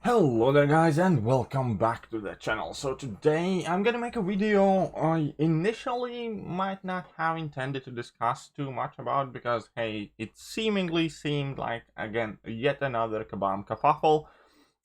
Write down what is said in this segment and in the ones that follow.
Hello there guys and welcome back to the channel. So today I'm gonna make a video I initially might not have intended to discuss too much about because hey, it seemingly seemed like again yet another Kabam kerfuffle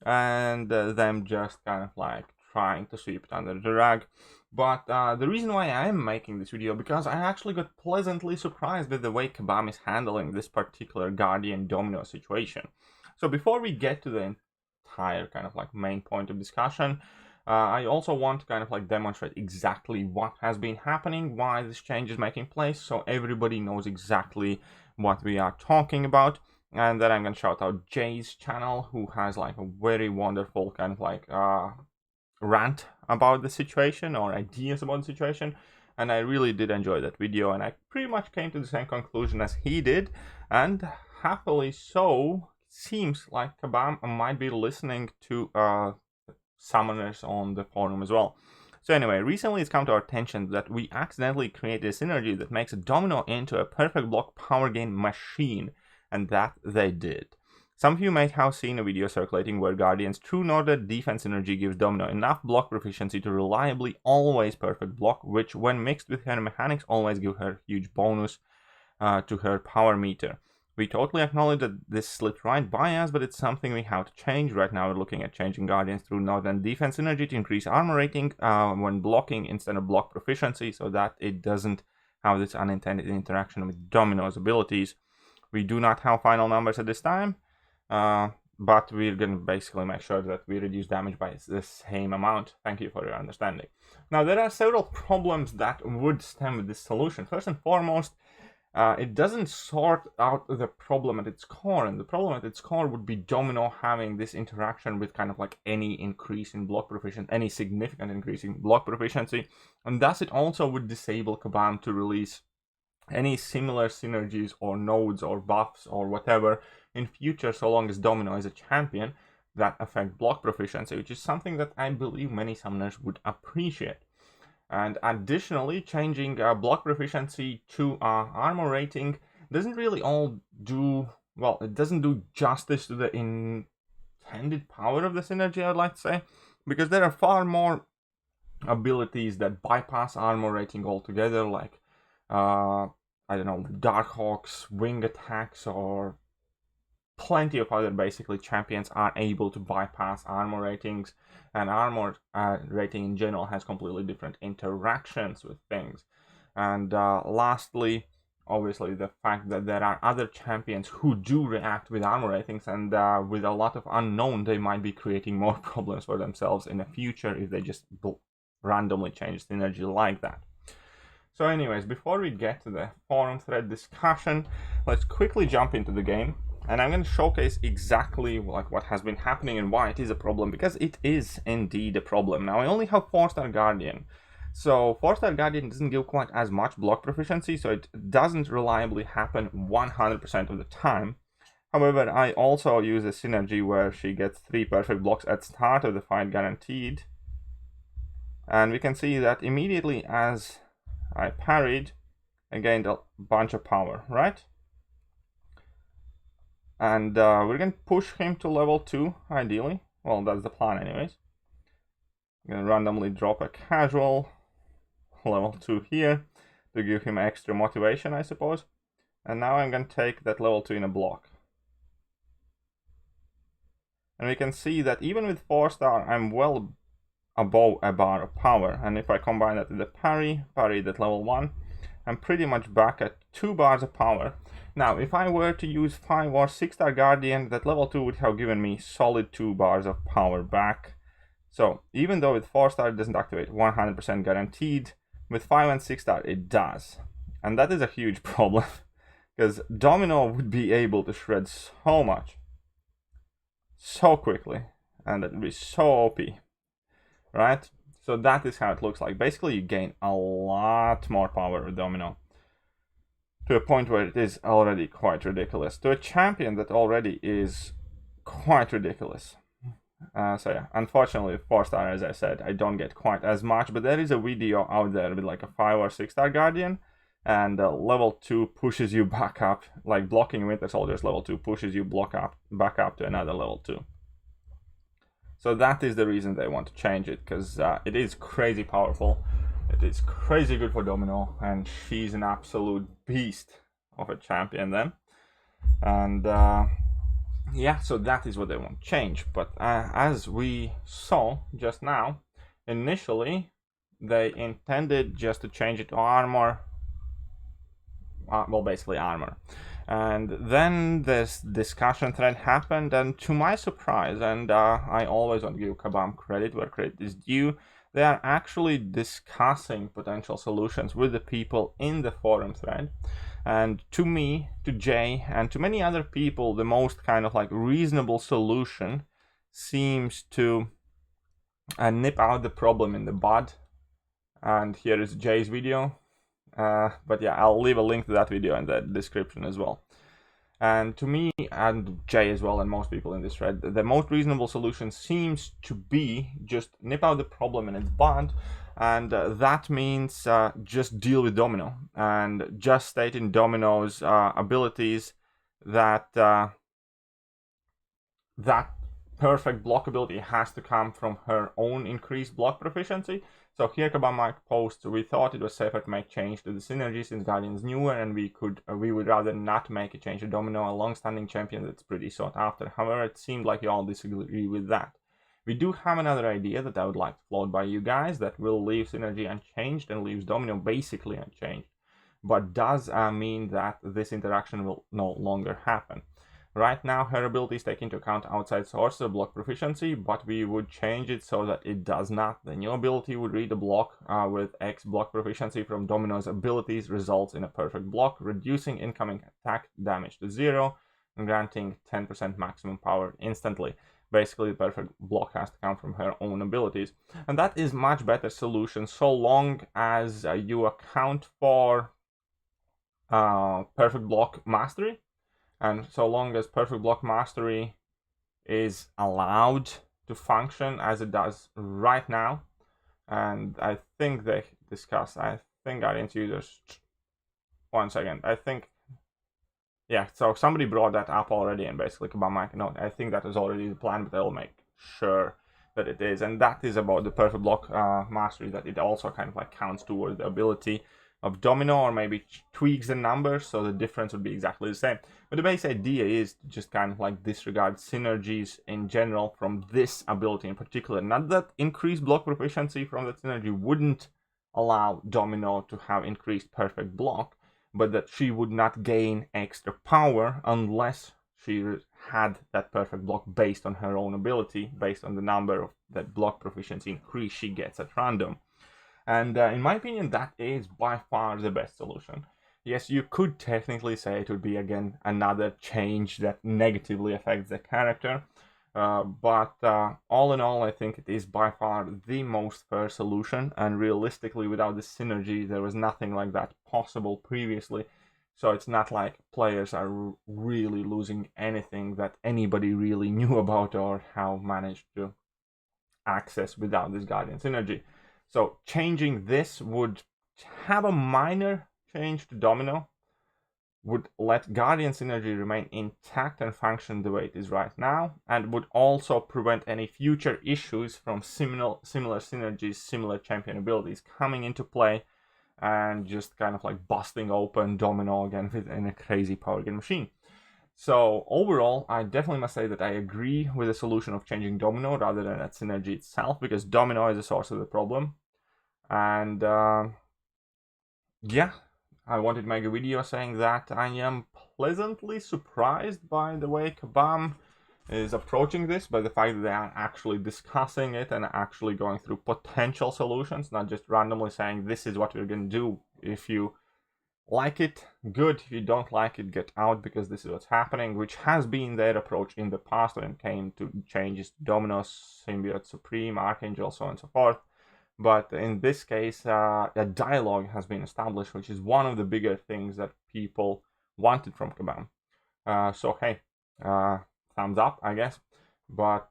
and them just kind of like trying to sweep it under the rug. But the reason why I am making this video because I actually got pleasantly surprised with the way Kabam is handling this particular Guardian Domino situation. So before we get to the entire kind of like main point of discussion, I also want to kind of like demonstrate exactly what has been happening, why this change is making place, so everybody knows exactly what we are talking about. And then I'm gonna shout out Jay's channel, who has like a very wonderful kind of like rant about the situation or ideas about the situation. And I really did enjoy that video, and I pretty much came to the same conclusion as he did, and happily so. Seems like Kabam might be listening to summoners on the forum as well. So anyway, recently it's come to our attention that we accidentally created a synergy that makes a Domino into a perfect block power gain machine, and that they did. Some of you might have seen a video circulating where Guardian's true Northern defense synergy gives Domino enough block proficiency to reliably always perfect block, which when mixed with her mechanics always give her huge bonus to her power meter. We totally acknowledge that this slipped right by us, but it's something we have to change. Right now we're looking at changing Guardians through Northern defense synergy to increase armor rating when blocking instead of block proficiency, so that it doesn't have this unintended interaction with Domino's abilities. We do not have final numbers at this time, but we're going to basically make sure that we reduce damage by the same amount. Thank you for your understanding. Now, there are several problems that would stem with this solution. First and foremost, it doesn't sort out the problem at its core, and the problem at its core would be Domino having this interaction with kind of like any increase in block proficiency, any significant increase in block proficiency, and thus it also would disable Kabam to release any similar synergies or nodes or buffs or whatever in future, so long as Domino is a champion that affect block proficiency, which is something that I believe many summoners would appreciate. And additionally, changing block proficiency to armor rating doesn't really all do, well, it doesn't do justice to the intended power of the synergy, I'd like to say, because there are far more abilities that bypass armor rating altogether, like, I don't know, Darkhawk's wing attacks, or plenty of other basically champions are able to bypass armor ratings, and armor rating in general has completely different interactions with things. And lastly, obviously the fact that there are other champions who do react with armor ratings, and with a lot of unknown, they might be creating more problems for themselves in the future if they just randomly change synergy like that. So anyways, before we get to the forum thread discussion, let's quickly jump into the game. And I'm going to showcase exactly like what has been happening and why it is a problem, because it is indeed a problem. Now, I only have 4-star Guardian. So 4-star Guardian doesn't give quite as much block proficiency, so it doesn't reliably happen 100% of the time. However, I also use a synergy where she gets 3 perfect blocks at start of the fight guaranteed. And we can see that immediately as I parried, I gained a bunch of power, right? And we're going to push him to level 2, ideally. Well, that's the plan anyways. I'm going to randomly drop a casual level 2 here to give him extra motivation, I suppose. And now I'm going to take that level 2 in a block. And we can see that even with 4-star, I'm well above a bar of power. And if I combine that with the parry at level 1, I'm pretty much back at 2 bars of power. Now, if I were to use 5 or 6-star Guardian, that level 2 would have given me solid 2 bars of power back. So, even though with 4-star it doesn't activate 100% guaranteed, with 5 and 6-star it does. And that is a huge problem, because Domino would be able to shred so much, so quickly, and it would be so OP, right? So that is how it looks like. Basically, you gain a lot more power with Domino, to a point where it is already quite ridiculous. To a champion that already is quite ridiculous. So yeah, unfortunately, 4-star, as I said, I don't get quite as much, but there is a video out there with like a 5 or 6-star Guardian, and level 2 pushes you back up, like blocking Winter Soldiers level 2 pushes you back up to another level 2. So that is the reason they want to change it, because it is crazy powerful. It is crazy good for Domino, and she's an absolute beast of a champion then. And yeah, so that is what they want to change. But as we saw just now, initially they intended just to change it to armor. Well, basically armor. And then this discussion thread happened, and to my surprise, and I always want to give Kabam credit where credit is due, they are actually discussing potential solutions with the people in the forum thread. And to me, to Jay, and to many other people, the most kind of like reasonable solution seems to nip out the problem in the bud. And here is Jay's video. But yeah, I'll leave a link to that video in the description as well. And to me, and Jay as well, and most people in this thread, the most reasonable solution seems to be just nip out the problem in its bud, and that means just deal with Domino, and just state in Domino's abilities that that perfect block ability has to come from her own increased block proficiency. So here Kabam Mike posts, we thought it was safer to make change to the synergy since Guardian's newer, and we would rather not make a change to Domino, a long-standing champion that's pretty sought after. However, it seemed like you all disagree with that. We do have another idea that I would like to float by you guys that will leave synergy unchanged and leaves Domino basically unchanged, but does mean that this interaction will no longer happen. Right now, her abilities take into account outside sources of block proficiency, but we would change it so that it does not. The new ability would read a block with X block proficiency from Domino's abilities, results in a perfect block, reducing incoming attack damage to 0, and granting 10% maximum power instantly. Basically, the perfect block has to come from her own abilities. And that is much better solution so long as you account for perfect block mastery. And so long as perfect block mastery is allowed to function as it does right now, and I think they discussed, I think Guardian's users, one second, I think, yeah, so somebody brought that up already, and basically Kabam Mike, no, I think that was already the plan, but I'll make sure that it is, and that is about the perfect block mastery, that it also kind of like counts toward the ability of Domino, or maybe tweaks the numbers so the difference would be exactly the same. But the base idea is to just kind of like disregard synergies in general from this ability in particular. Not that increased block proficiency from that synergy wouldn't allow Domino to have increased perfect block, but that she would not gain extra power unless she had that perfect block based on her own ability, based on the number of that block proficiency increase she gets at random. And in my opinion, that is by far the best solution. Yes, you could technically say it would be, again, another change that negatively affects the character. But all in all, I think it is by far the most fair solution. And realistically, without the synergy, there was nothing like that possible previously. So it's not like players are really losing anything that anybody really knew about or how managed to access without this Guardian synergy. So changing this would have a minor change to Domino, would let Guardian synergy remain intact and function the way it is right now, and would also prevent any future issues from similar synergies, similar champion abilities coming into play, and just kind of like busting open Domino again within a crazy power game machine. So overall, I definitely must say that I agree with the solution of changing Domino rather than that synergy itself, because Domino is the source of the problem. And yeah, I wanted to make a video saying that I am pleasantly surprised by the way Kabam is approaching this, by the fact that they are actually discussing it and actually going through potential solutions, not just randomly saying this is what we're going to do. If you like it, good. If you don't like it, get out, because this is what's happening, which has been their approach in the past when it came to changes to Domino's, Symbiote Supreme, Archangel, so on and so forth. But in this case, a dialogue has been established, which is one of the bigger things that people wanted from Kabam. So hey, thumbs up, I guess. But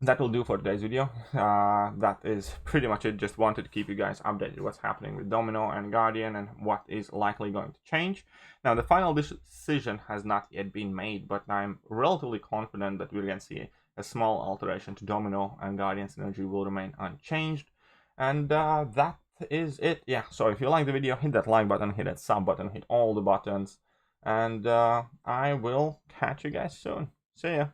that will do for today's video. That is pretty much it. Just wanted to keep you guys updated what's happening with Domino and Guardian and what is likely going to change. Now, the final decision has not yet been made, but I'm relatively confident that we're going to see a small alteration to Domino, and Guardian's energy will remain unchanged. And that is it. Yeah, so if you like the video, hit that like button, hit that sub button, hit all the buttons, and I will catch you guys soon. See ya.